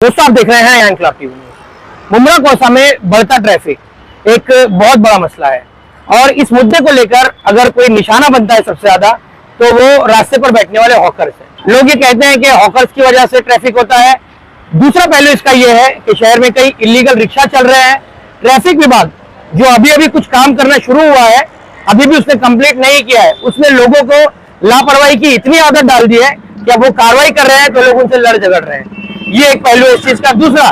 दोस्तों आप देख रहे हैं यहाँ इंकलाब टीवी न्यूज़। मुमरा कौसा में बढ़ता ट्रैफिक एक बहुत बड़ा मसला है और इस मुद्दे को लेकर अगर कोई निशाना बनता है सबसे ज्यादा तो वो रास्ते पर बैठने वाले हॉकर्स हैं। लोग ये कहते हैं कि हॉकर्स की वजह से ट्रैफिक होता है। दूसरा पहलू इसका ये है कि शहर में कई इलीगल रिक्शा चल रहे हैं। ट्रैफिक विभाग जो अभी अभी कुछ काम करना शुरू हुआ है, अभी भी उसने कंप्लीट नहीं किया है। उसने लोगों को लापरवाही की इतनी आदत डाल दी है कि अब वो कार्रवाई कर रहे हैं तो लोग उनसे लड़ झगड़ रहे हैं। ये एक पहलू इस चीज का। दूसरा,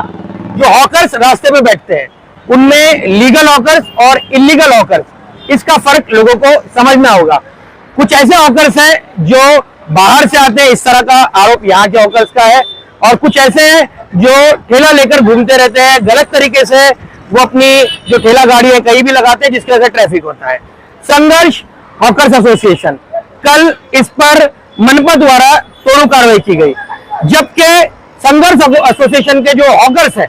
जो हॉकर्स रास्ते में बैठते हैं उनमें लीगल हॉकर्स और इलीगल हॉकर्स, इसका फर्क लोगों को समझना होगा। कुछ ऐसे हॉकर्स हैं जो बाहर से आते हैं, इस तरह का आरोप यहाँ के हॉकर्स का है, और कुछ ऐसे हैं जो ठेला लेकर घूमते रहते हैं, गलत तरीके से वो अपनी जो ठेला गाड़ी है कहीं भी लगाते हैं, जिसकी वजह से ट्रैफिक होता है। संघर्ष हॉकर्स एसोसिएशन, कल इस पर मनपा द्वारा तोड़ू कार्रवाई की गई, जबकि संघर्ष एसोसिएशन के जो हॉकर्स हैं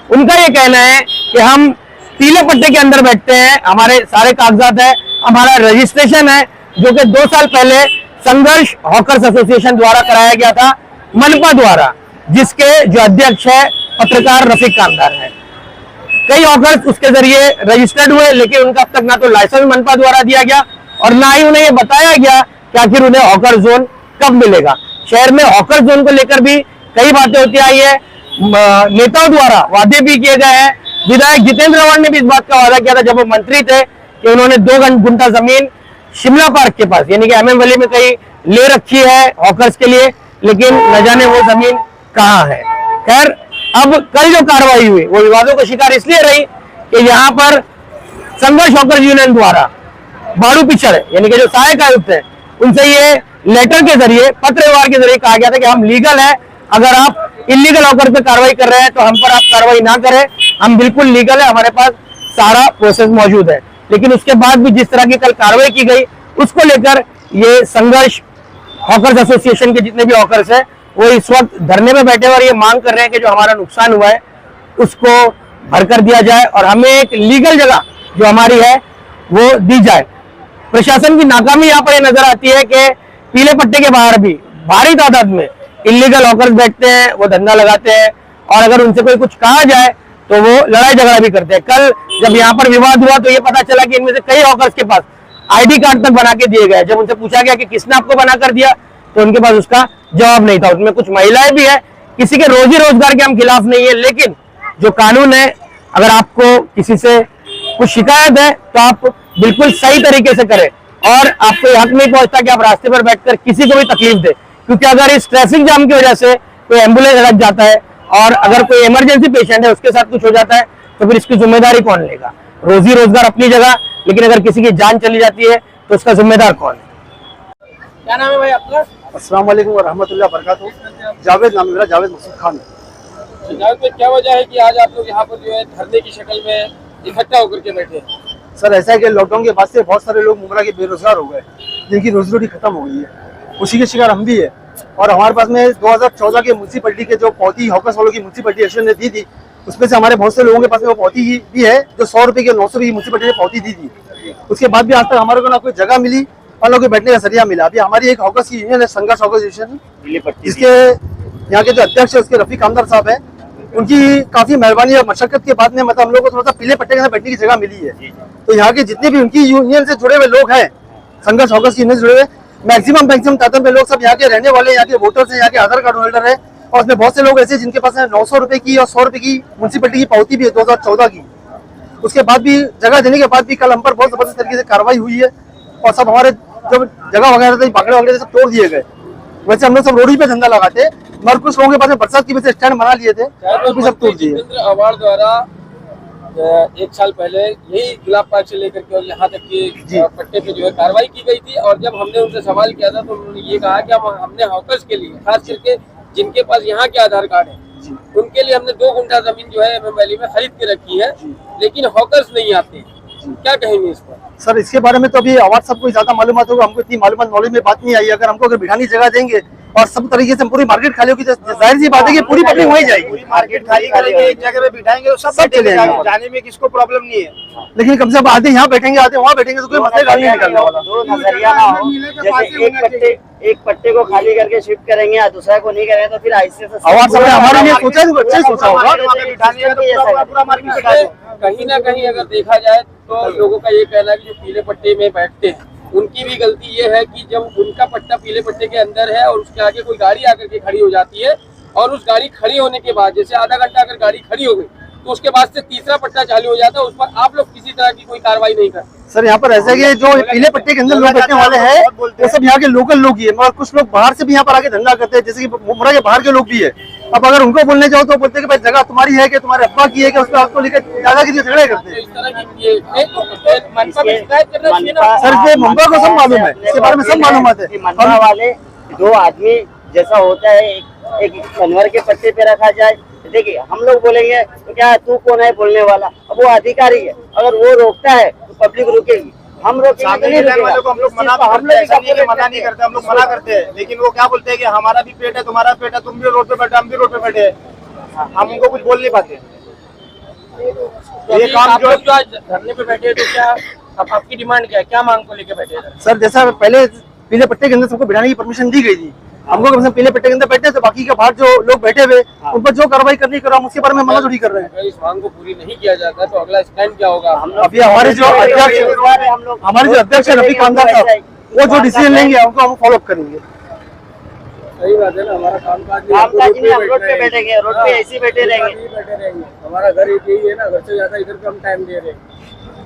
उनका ये कहना है कि हम पीले पट्टे के अंदर बैठते हैं, हमारे सारे कागजात है, हमारा रजिस्ट्रेशन है, जो कि 2 साल पहले संघर्ष हॉकर्स एसोसिएशन द्वारा कराया गया था मनपा द्वारा, जिसके जो अध्यक्ष है पत्रकार रफीक कामदार है। कई हॉकर्स उसके जरिए रजिस्टर्ड हुए, लेकिन उनका अब तक ना तो लाइसेंस मनपा द्वारा दिया गया और ना ही उन्हें ये बताया गया कि आखिर उन्हें हॉकर जोन कब मिलेगा। शहर में हॉकर जोन को लेकर भी कई बातें होती आई है, नेताओं द्वारा वादे भी किए गए हैं। विधायक जितेंद्र रावत ने भी इस बात का वादा किया था जब वो मंत्री थे कि उन्होंने 2 गुंठा जमीन शिमला पार्क के पास यानी कि MM वैली में कहीं ले रखी है हॉकर्स के लिए, लेकिन न जाने वो जमीन कहाँ है। खैर, अब कल जो कार्रवाई हुई वो विवादों का शिकार इसलिए रही कि यहाँ पर संघर्ष हॉकर्स यूनियन द्वारा बाड़ू पिछड़ यानी कि जो सहायक आयुक्त है उनसे ये लेटर के जरिए, पत्र व्यवहार के जरिए कहा गया था कि हम लीगल है, अगर आप इलीगल हॉकर पे कार्रवाई कर रहे हैं तो हम पर आप कार्रवाई ना करें, हम बिल्कुल लीगल है, हमारे पास सारा प्रोसेस मौजूद है। लेकिन उसके बाद भी जिस तरह की कल कार्रवाई की गई उसको लेकर ये संघर्ष हॉकर्स एसोसिएशन के जितने भी हॉकर्स हैं वो इस वक्त धरने में बैठे और ये मांग कर रहे हैं कि जो हमारा नुकसान हुआ है उसको भरकर दिया जाए और हमें एक लीगल जगह जो हमारी है वो दी जाए। प्रशासन की नाकामी यहाँ पर ये नजर आती है कि पीले पट्टे के बाहर भी भारी तादाद में इलीगल हॉकर्स बैठते हैं, वो धंधा लगाते हैं और अगर उनसे कोई कुछ कहा जाए तो वो लड़ाई झगड़ा भी करते हैं। कल जब यहाँ पर विवाद हुआ तो ये पता चला कि इनमें से कई हॉकर्स के पास ID कार्ड तक बना के दिए गए। जब उनसे पूछा गया कि किसने आपको बना कर दिया तो उनके पास उसका जवाब नहीं था। उसमें कुछ महिलाएं भी है। किसी के रोजी रोजगार के हम खिलाफ नहीं है, लेकिन जो कानून है, अगर आपको किसी से कुछ शिकायत है तो आप बिल्कुल सही तरीके से करें और आपको हक नहीं पहुंचता कि आप रास्ते पर बैठकर किसी को भी तकलीफ दे, क्योंकि अगर इस ट्रैफिक जाम की वजह से कोई एम्बुलेंस अटक जाता है और अगर कोई इमरजेंसी पेशेंट है उसके साथ कुछ हो जाता है तो फिर इसकी जिम्मेदारी कौन लेगा। रोजी रोजगार अपनी जगह, लेकिन अगर किसी की जान चली जाती है तो उसका जिम्मेदार कौन है। क्या नाम है भाई आपका? अस्सलाम वालेकुम व रहमतुल्लाहि व बरकातहू। जावेद नाम मेरा, जावेद मसूद खान। जावेद भाई, क्या वजह है कि आज आप लोग यहाँ पर जो है धरने की शक्ल में इकट्ठा होकर के बैठे? सर, ऐसा है कि लॉकडाउन के बाद से बहुत सारे लोग मुमरा के बेरोजगार हो गए, जिनकी रोजी रोटी खत्म हो गई है। उसी के शिकार हम भी है और हमारे पास में 2014 के म्यूनसिपलिटी के जो पौती हॉकर्स वालों की म्यूनसिपलिटी एसोसिएशन ने दी थी, उसमें से हमारे बहुत से लोगों के पास में वो पौती भी है जो 100 रुपए के 900 रुपए की म्यूनसिपलिटी ने पौती दी थी। उसके बाद भी आज तक हमारे को ना कोई जगह मिली और लोगों के बैठने का जरिया मिला। अभी हमारी एक हॉकर्स की यूनियन है, संघर्ष हॉकर्स एसोसिएशन, जिसके यहाँ के जो अध्यक्ष है उसके रफीक कामदार साहब है, उनकी काफी मेहरबानी और मशक्कत के बाद में मतलब हम लोग को थोड़ा सा पीले पट्टे के अंदर बैठने की जगह मिली है। तो यहाँ के जितने भी उनकी यूनियन से जुड़े हुए लोग हैं, संघर्ष हॉकर्स की यूनियन से जुड़े हुए मैक्सिमम तादाद में लोग सब यहाँ के रहने वाले, यहाँ के वोटर्स हैं, यहाँ के आधार कार्ड होल्डर है और उसमें बहुत से लोग ऐसे जिनके पास 900 रुपए की और 100 रुपए की म्यूनसिपलिटी की पावती भी है 2014 की। उसके बाद भी जगह देने के बाद भी कल हम पर बहुत जबरदस्त तरीके से कार्रवाई हुई है और सब हमारे जो जगह वगैरह थे, बाकड़े वगैरह सब तोड़ दिए गए। वैसे हम लोग सब रोड ही पे धंधा लगाते, मगर कुछ लोगों के पास बरसात की वजह से स्टैंड बना लिए थे, तो भी सब तोड़ दिए। अवार्ड द्वारा 1 साल पहले यही गुलाब पार्क से लेकर के और यहाँ तक की पट्टे पे जो है कार्रवाई की गई थी और जब हमने उनसे सवाल किया था तो उन्होंने ये कहा कि हमने हॉकर्स के लिए, खास करके जिनके पास यहाँ के आधार कार्ड है, उनके लिए हमने 2 गुंठा जमीन जो है MM वैली में खरीद के रखी है, लेकिन हॉकर्स नहीं आते। क्या कहेंगे इस पर? सर, इसके बारे में तो अभी आवाज सबको ज्यादा मालूमात होगा, हमको इतनी मालूमात नॉलेज में बात नहीं आई। अगर हमको अगर बिठानी जगह देंगे और सब तरीके से पूरी मार्केट खाली होगी, जाहिर सी बात है कि पूरी पब्लिक वहीं जाएगी। मार्केट खाली करेंगे, एक जगह पे बिठाएंगे तो सब चले जाएंगे। जाने में किसको प्रॉब्लम नहीं है। लेकिन कम से कम आधे यहाँ बैठेंगे, आधे वहाँ बैठेंगे, तो कोई मसला हल नहीं निकलने वाला। दो नजरिया ना हो, जैसे एक पट्टे को खाली करके शिफ्ट करेंगे या दूसरा को नहीं करेंगे तो फिर ऐसे आवाज सबने हमारे लिए सोचा है, तो अच्छा ही सोचा होगा। कहीं ना कहीं अगर देखा जाए तो लोगों का ये कहना है कि जो पीले पट्टे में बैठते हैं उनकी भी गलती ये है कि जब उनका पट्टा पीले पट्टे के अंदर है और उसके आगे कोई गाड़ी आकर के खड़ी हो जाती है और उस गाड़ी खड़ी होने के बाद जैसे आधा घंटा अगर गाड़ी खड़ी हो गई तो उसके बाद से तीसरा पट्टा चालू हो जाता है, उस पर आप लोग किसी तरह की कोई कार्रवाई नहीं करते। सर यहाँ पर ऐसा है कि जो पीले पट्टे के अंदर लोग बैठने वाले हैं वो सब यहाँ के लोकल लोग ही है, मगर कुछ लोग बाहर से भी यहाँ पर आके धंधा करते हैं, जैसे कि मुमरा के बाहर के लोग भी है। अब अगर उनको बोलने जाओ तो बोलते हैं कि भाई जगह तुम्हारी है कि तुम्हारे अब्बा की है कि उसको आपको लेकर ज्यादा की झगड़े करते हैं। इस तरह की मनपा में शिकायत करना चाहिए ना। सर ये मुंबई को सब मालूम है, इसके बारे में सब मालूमात है। मनपा वाले दो आदमी जैसा होता है, एक जानवर के पट्टे पे रखा जाए। देखिए हम लोग बोलेंगे तो क्या तू कौन है बोलने वाला, अब वो अधिकारी है, अगर वो रोकता है तो पब्लिक रुकेगी, हम रोकेंगे तो नहीं रुकेगा। हम लोग मना मना नहीं करते, हम लोग मना करते हैं, लेकिन वो क्या बोलते हैं कि हमारा भी पेट है तुम्हारा पेट है, तुम भी रोड पे बैठे हम भी रोड पे बैठे हैं, हम उनको कुछ बोल नहीं पाते। ये काम जो आज धरने पे बैठे हैं तो क्या अब आपकी डिमांड क्या है, क्या मांग को लेके बैठे हैं? सर जैसा पहले पीले पट्टे के अंदर सबको बिठाने की परमिशन दी गई थी, हमको कम से कम पीले पट्टे के अंदर बैठे तो बाकी के बाहर जो लोग बैठे हुए उन पर जो कार्रवाई करनी करो, हम उसके बारे में मना थोड़ी कर रहे हैं। अगर इस मांग को पूरी नहीं किया जाता तो अगला स्टैंड क्या होगा? अभी हमारे जो अध्यक्ष है रफी कामदार साहब, वो जो डिसीजन लेंगे उनको हम फॉलो अप करेंगे। सही बात है ना, हमारा कामकाज नहीं, हम रोड पे बैठेंगे, रोड पे ऐसे बैठे रहेंगे। हमारा घर एक यही है ना, घर से ज्यादा इधर पे हम टाइम दे रहे हैं।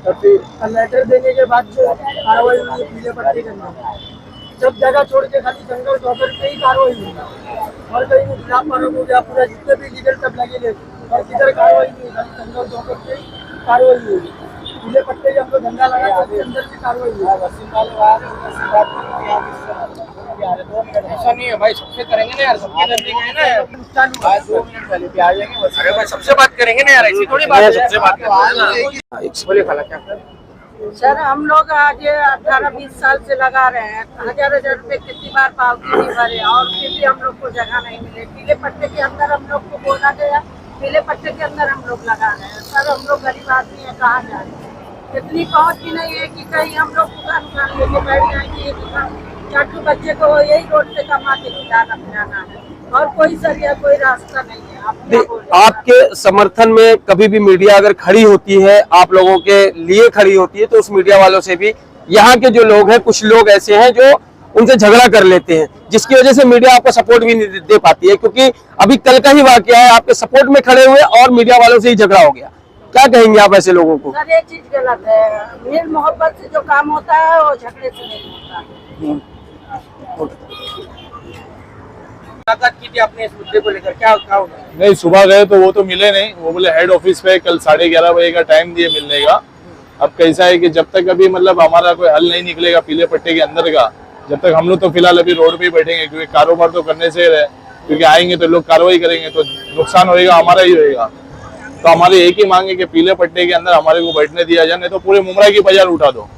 तब फिर लेटर देने के बाद जो कार्रवाई हुई पीले पट्टे करना, सब जगह छोड़ के खाली जंगल चौकर पे ही कार्रवाई हुई और कहीं खिलाफ मारो हो गया, पूरा जितने भी लीगल सब लगे और किधर कार्रवाई नहीं, खाली जंगल चौकर पे कार्रवाई हुई। पीले पट्टे जब हम धंधा लगा तो अंदर की कार्रवाई हुई। ऐसा नहीं है भाई, सबसे करेंगे ना यार, सबके धंधे गए ना यार, 2 मिनट पहले भी आ जाएंगे। अरे भाई सबसे बात करेंगे ना यार, ऐसी थोड़ी बात है, सबसे बात करेंगे। बोलिए खाला क्या सर हम लोग आज 18-20 साल से लगा रहे हैं, 1000 रुपए कितनी बार पावती नहीं भरे और फिर भी हम लोग को जगह नहीं मिले। पीले पट्टे के अंदर हम लोग को बोला गया, पीले पट्टे के अंदर हम लोग लगा रहे हैं। सर हम लोग गरीब आदमी है, कहाँ जाए, इतनी पहुँच भी नहीं है कि कहीं हम लोग दुकान उठान लेके बैठ जाएंगे। ये दुकान चाटू बच्चे को यही रोड से कमा के खिलाना पिलाना है और कोई सरिया कोई रास्ता नहीं है। आपके समर्थन में कभी भी मीडिया अगर खड़ी होती है, आप लोगों के लिए खड़ी होती है, तो उस मीडिया वालों से भी यहाँ के जो लोग हैं, कुछ लोग ऐसे हैं जो उनसे झगड़ा कर लेते हैं, जिसकी वजह से मीडिया आपको सपोर्ट भी नहीं दे पाती है। क्योंकि अभी कल का ही वाकया है, आपके सपोर्ट में खड़े हुए और मीडिया वालों से ही झगड़ा हो गया। क्या कहेंगे आप ऐसे लोगों को? सर ये चीज गलत है, मेल मोहब्बत से जो काम होता है वो झगड़े से नहीं होता। मुलाकात की थी आपने इस मुद्दे को लेकर, क्या होगा? नहीं, सुबह गए तो वो तो मिले नहीं, वो बोले हेड ऑफिस पे कल 11:30 बजे का टाइम दिए मिलने का। अब कैसा है कि जब तक अभी मतलब हमारा कोई हल नहीं निकलेगा पीले पट्टे के अंदर का, जब तक हम लोग तो फिलहाल अभी रोड पे ही बैठेंगे, क्योंकि कारोबार तो करने से रहे, क्योंकि आएंगे तो लोग कार्रवाई करेंगे तो नुकसान होगा हमारा ही होगा। तो हमारी एक ही मांग है कि पीले पट्टे के अंदर हमारे को बैठने दिया जाए, नहीं तो पूरे मुमरा की बाजार उठा दो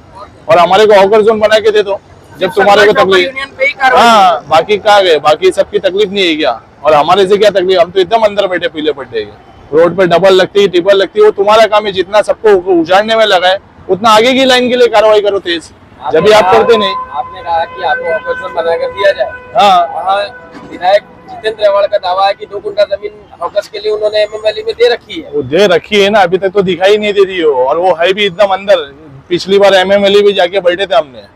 और हमारे को हॉकर जोन बना के दे दो। जब तुम्हारे को तकलीफ, हाँ बाकी कहाँ गए, बाकी सबकी तकलीफ नहीं है क्या, और हमारे से क्या तकलीफ, हम तो एकदम अंदर बैठे पीले पट्टे के। रोड पे डबल लगती है, ट्रिपल लगती है, वो तुम्हारा काम है, जितना सबको उजाड़ने में लगा है उतना आगे की लाइन के लिए कार्रवाई करो तेज, जब भी आप करते नहीं। आपने कहा कि आपको हॉकर जोन बना कर दिया जाए, हाँ वहाँ विधायक जितेंद्र रेवाड़ का दावा है कि 2 गुंठा जमीन हॉकर्स के लिए उन्होंने एमएमएलई में दे रखी है। वो दे रखी है ना, अभी तक तो दिखाई नहीं दे रही हो, और वो है भी एकदम अंदर। पिछली बार एमएमएलई भी जाके बैठे थे, हमने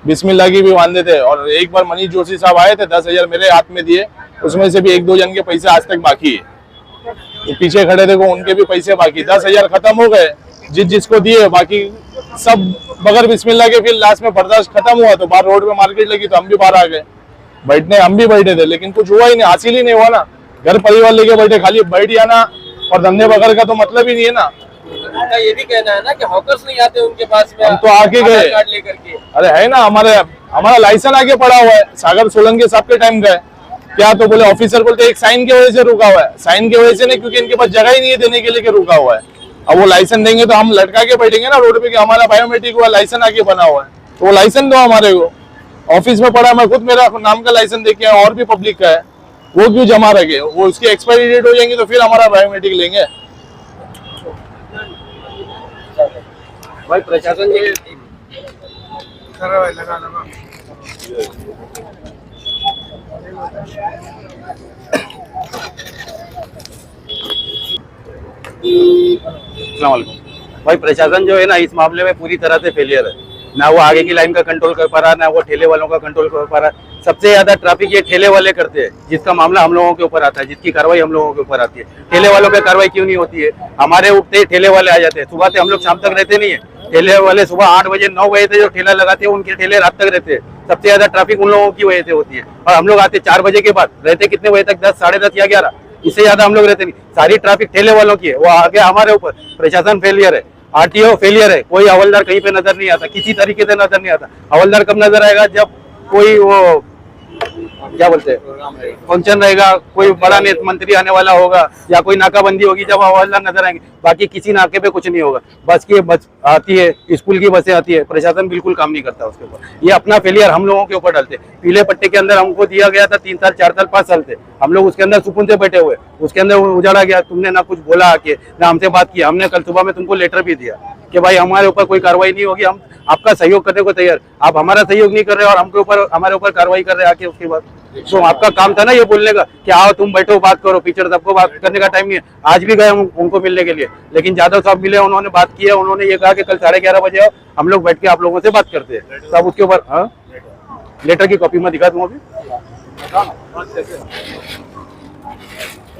बिस्मिल्लाह की भी बांधे थे, और एक बार मनीष जोशी साहब आए थे, 10,000 मेरे हाथ में दिए, उसमें से भी 1-2 जन के पैसे आज तक बाकी है। तो पीछे खड़े थे उनके भी पैसे बाकी, 10,000 खत्म हो गए जिसको दिए, बाकी सब बगैर बिस्मिल्लाह के। फिर लास्ट में बर्दाश्त खत्म हुआ तो बाहर रोड पे मार्केट लगी तो हम भी बाहर आ गए बैठने, हम भी बैठे थे, लेकिन कुछ हुआ ही नहीं, हासिल ही नहीं हुआ ना। घर परिवार लेके बैठे, खाली बैठ जाना और धंधे बगैर का तो मतलब ही नहीं है ना। उनका ये भी कहना है ना कि हॉकर्स नहीं आते उनके पास में, हम तो आके गए, कार्ड लेकर के। अरे है ना, हमारा लाइसेंस आगे पड़ा हुआ है, सागर सोलंकी साहब के टाइम का है। क्या तो बोले ऑफिसर बोलते एक साइन की वजह से रुका हुआ है, साइन की वजह से नहीं, क्योंकि इनके पास जगह ही नहीं है देने के लिए रुका हुआ है। अब वो लाइसेंस देंगे तो हम लटका के बैठेंगे ना रोड पे कि हमारा बायोमेट्रिक हुआ लाइसेंस आगे बना हुआ है, तो वो लाइसेंस दो हमारे को। ऑफिस में पड़ा, मैं खुद मेरा नाम का लाइसेंस देके आया, और भी पब्लिक का है, वो क्यों जमा रखे? वो उसकी एक्सपायरी डेट हो जाएंगी तो फिर हमारा बायोमेट्रिक लेंगे। भाई प्रशासन जी अस्सलाम वालेकुम। भाई प्रशासन जो है ना इस मामले में पूरी तरह से फेलियर है। ना वो आगे की लाइन का कंट्रोल कर पा रहा, ना वो ठेले वालों का कंट्रोल कर पा रहा। सबसे ज्यादा ट्रैफिक ये ठेले वाले करते हैं, जिसका मामला हम लोगों के ऊपर आता है, जिसकी कार्रवाई हम लोगों के ऊपर आती है। ठेले वालों पे कार्रवाई क्यों नहीं होती है? हमारे उठते ही ठेले वाले आ जाते हैं। सुबह से हम लोग शाम तक रहते नहीं है। ठेले वाले सुबह 8 बजे 9 बजे से जो ठेला लगाते हैं उनके ठेले रात तक रहते हैं। सबसे ज्यादा ट्रैफिक उन लोगों की वजह से होती है। और हम लोग आते 4 बजे के बाद, रहते कितने बजे तक? 10, साढ़े 10 या 11, इससे ज्यादा हम लोग रहते नहीं। सारी ट्रैफिक ठेले वालों की है, वो आगे हमारे ऊपर। प्रशासन फेलियर है, आरटीओ फेलियर है, कोई हवलदार कहीं पे नजर नहीं आता, किसी तरीके से नजर नहीं आता। हवलदार कब नजर आएगा? जब कोई वो क्या बोलते हैं फंक्शन रहेगा, कोई बड़ा नेता मंत्री आने वाला होगा या कोई नाकाबंदी होगी, जब हवलदार नजर आएंगे। बाकी किसी नाके पे कुछ नहीं होगा। बस की बस आती है, स्कूल की बसें आती है, प्रशासन बिल्कुल काम नहीं करता उसके ऊपर। ये अपना फेलियर हम लोगों के ऊपर डालते। पीले पट्टे के अंदर हमको दिया गया था 3 साल 4 साल 5 साल से, हम लोग उसके अंदर सुकून से बैठे हुए, उसके अंदर उजाड़ा गया। तुमने ना कुछ बोला आके, ना हमसे बात की। हमने कल सुबह में तुमको लेटर भी दिया कि भाई हमारे ऊपर कोई कार्रवाई नहीं होगी, हम आपका सहयोग करने को तैयार। आप हमारा सहयोग नहीं कर रहे और हमके ऊपर हमारे ऊपर कार्रवाई कर रहे आके उसके बाद। तो आपका काम था ना ये बोलने का कि आओ तुम बैठो बात करो, टीचर सबको बात करने का टाइम नहीं है। आज भी गए उनको मिलने के लिए, लेकिन जादव साहब मिले, उन्होंने बात की है। उन्होंने ये कहा कि कल 11:30 बजे आओ, हम लोग बैठ के आप लोगों से बात करते हैं। तब उसके ऊपर हाँ लेटर की कॉपी मैं दिखा दूँ अभी।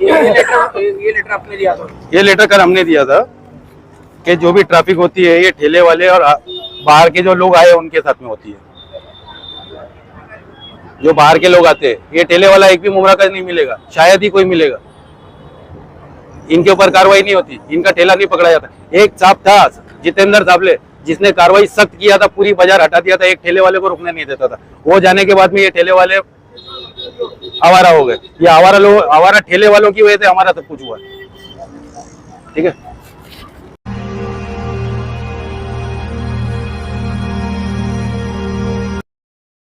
ये लेटर आपने दिया था? ये लेटर कल हमने दिया था कि जो भी ट्रैफिक होती है ये ठेले वाले और बाहर के जो लोग आए उनके साथ में होती है। जो बाहर के लोग आते हैं, ये ठेले वाला एक भी मुमरा का नहीं मिलेगा, शायद ही कोई मिलेगा। इनके ऊपर कार्रवाई नहीं होती, इनका ठेला नहीं पकड़ा जाता। एक साहब था जितेंद्र साबले, जिसने कार्रवाई सख्त किया था, पूरी बाजार हटा दिया था, एक ठेले वाले को रुकने नहीं देता था। वो जाने के बाद में ये ठेले वाले आवारा हो गए। ये आवारा ठेले वालों की वजह से हमारा सब कुछ हुआ। ठीक है।